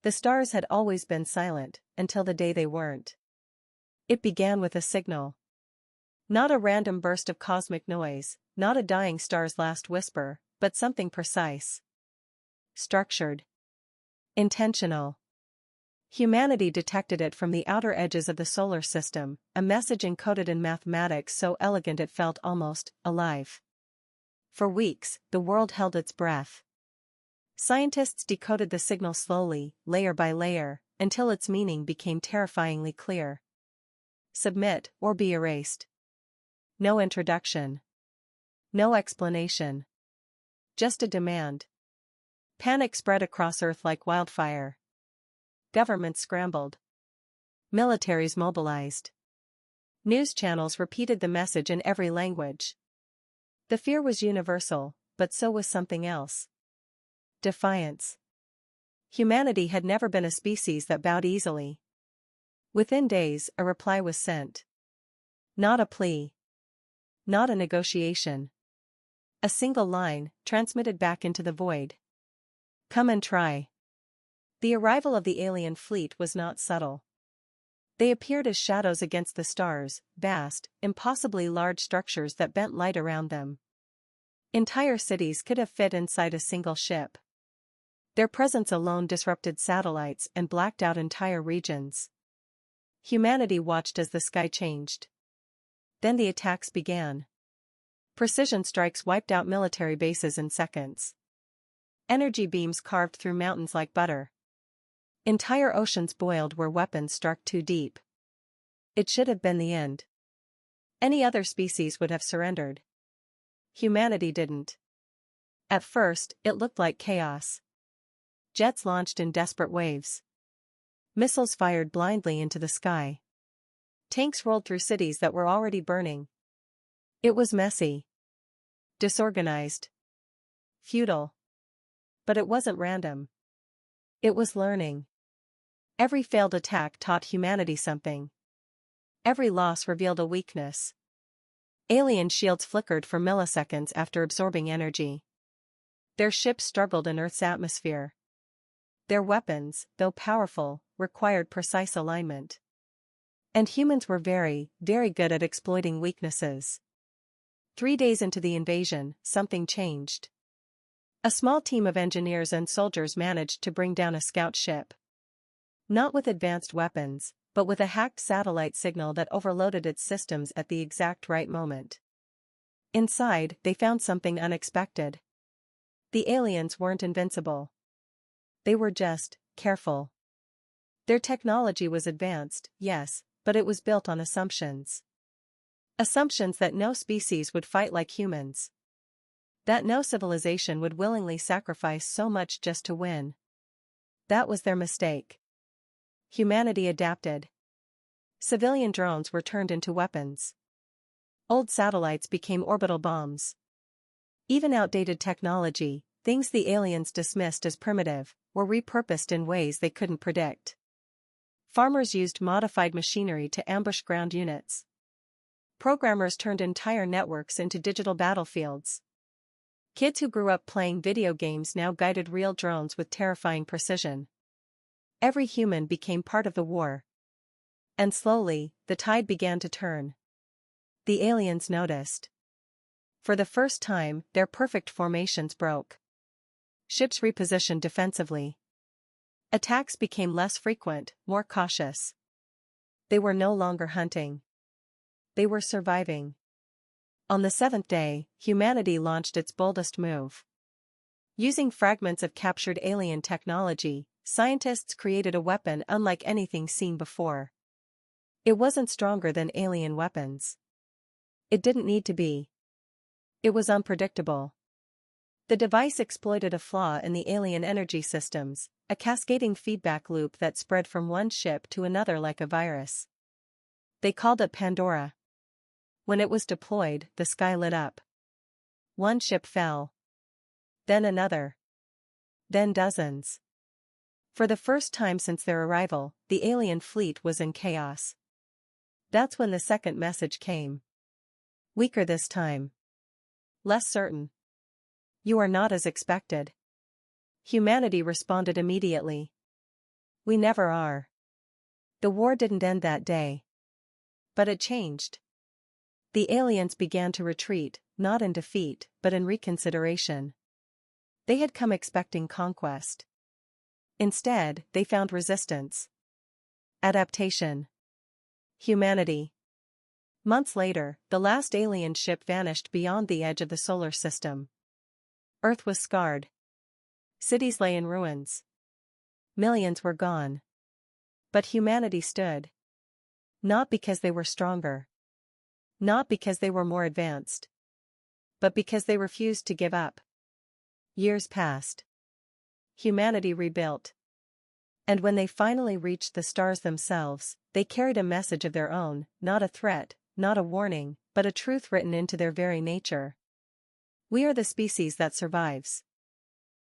The stars had always been silent, until the day they weren't. It began with a signal. Not a random burst of cosmic noise, not a dying star's last whisper, but something precise. Structured. Intentional. Humanity detected it from the outer edges of the solar system, a message encoded in mathematics so elegant it felt almost alive. For weeks, the world held its breath. Scientists decoded the signal slowly, layer by layer, until its meaning became terrifyingly clear. Submit or be erased. No introduction. No explanation. Just a demand. Panic spread across Earth like wildfire. Governments scrambled. Militaries mobilized. News channels repeated the message in every language. The fear was universal, but so was something else. Defiance. Humanity had never been a species that bowed easily. Within days, a reply was sent. Not a plea. Not a negotiation. A single line, transmitted back into the void. Come and try. The arrival of the alien fleet was not subtle. They appeared as shadows against the stars, vast, impossibly large structures that bent light around them. Entire cities could have fit inside a single ship. Their presence alone disrupted satellites and blacked out entire regions. Humanity watched as the sky changed. Then the attacks began. Precision strikes wiped out military bases in seconds. Energy beams carved through mountains like butter. Entire oceans boiled where weapons struck too deep. It should have been the end. Any other species would have surrendered. Humanity didn't. At first, it looked like chaos. Jets launched in desperate waves. Missiles fired blindly into the sky. Tanks rolled through cities that were already burning. It was messy. Disorganized. Futile. But it wasn't random. It was learning. Every failed attack taught humanity something. Every loss revealed a weakness. Alien shields flickered for milliseconds after absorbing energy. Their ships struggled in Earth's atmosphere. Their weapons, though powerful, required precise alignment. And humans were very, very good at exploiting weaknesses. 3 days into the invasion, something changed. A small team of engineers and soldiers managed to bring down a scout ship. Not with advanced weapons, but with a hacked satellite signal that overloaded its systems at the exact right moment. Inside, they found something unexpected. The aliens weren't invincible. They were just careful. Their technology was advanced, yes, but it was built on assumptions. Assumptions that no species would fight like humans. That no civilization would willingly sacrifice so much just to win. That was their mistake. Humanity adapted. Civilian drones were turned into weapons. Old satellites became orbital bombs. Even outdated technology, things the aliens dismissed as primitive, were repurposed in ways they couldn't predict. Farmers used modified machinery to ambush ground units. Programmers turned entire networks into digital battlefields. Kids who grew up playing video games now guided real drones with terrifying precision. Every human became part of the war. And slowly, the tide began to turn. The aliens noticed. For the first time, their perfect formations broke. Ships repositioned defensively. Attacks became less frequent, more cautious. They were no longer hunting. They were surviving. On the 7th day, humanity launched its boldest move. Using fragments of captured alien technology, scientists created a weapon unlike anything seen before. It wasn't stronger than alien weapons. It didn't need to be. It was unpredictable. The device exploited a flaw in the alien energy systems, a cascading feedback loop that spread from one ship to another like a virus. They called it Pandora. When it was deployed, the sky lit up. One ship fell. Then another. Then dozens. For the first time since their arrival, the alien fleet was in chaos. That's when the second message came. Weaker this time. Less certain. You are not as expected. Humanity responded immediately. We never are. The war didn't end that day. But it changed. The aliens began to retreat, not in defeat, but in reconsideration. They had come expecting conquest. Instead, they found resistance. Adaptation. Humanity. Months later, the last alien ship vanished beyond the edge of the solar system. Earth was scarred. Cities lay in ruins. Millions were gone. But humanity stood. Not because they were stronger. Not because they were more advanced. But because they refused to give up. Years passed. Humanity rebuilt. And when they finally reached the stars themselves, they carried a message of their own, not a threat, not a warning, but a truth written into their very nature. We are the species that survives.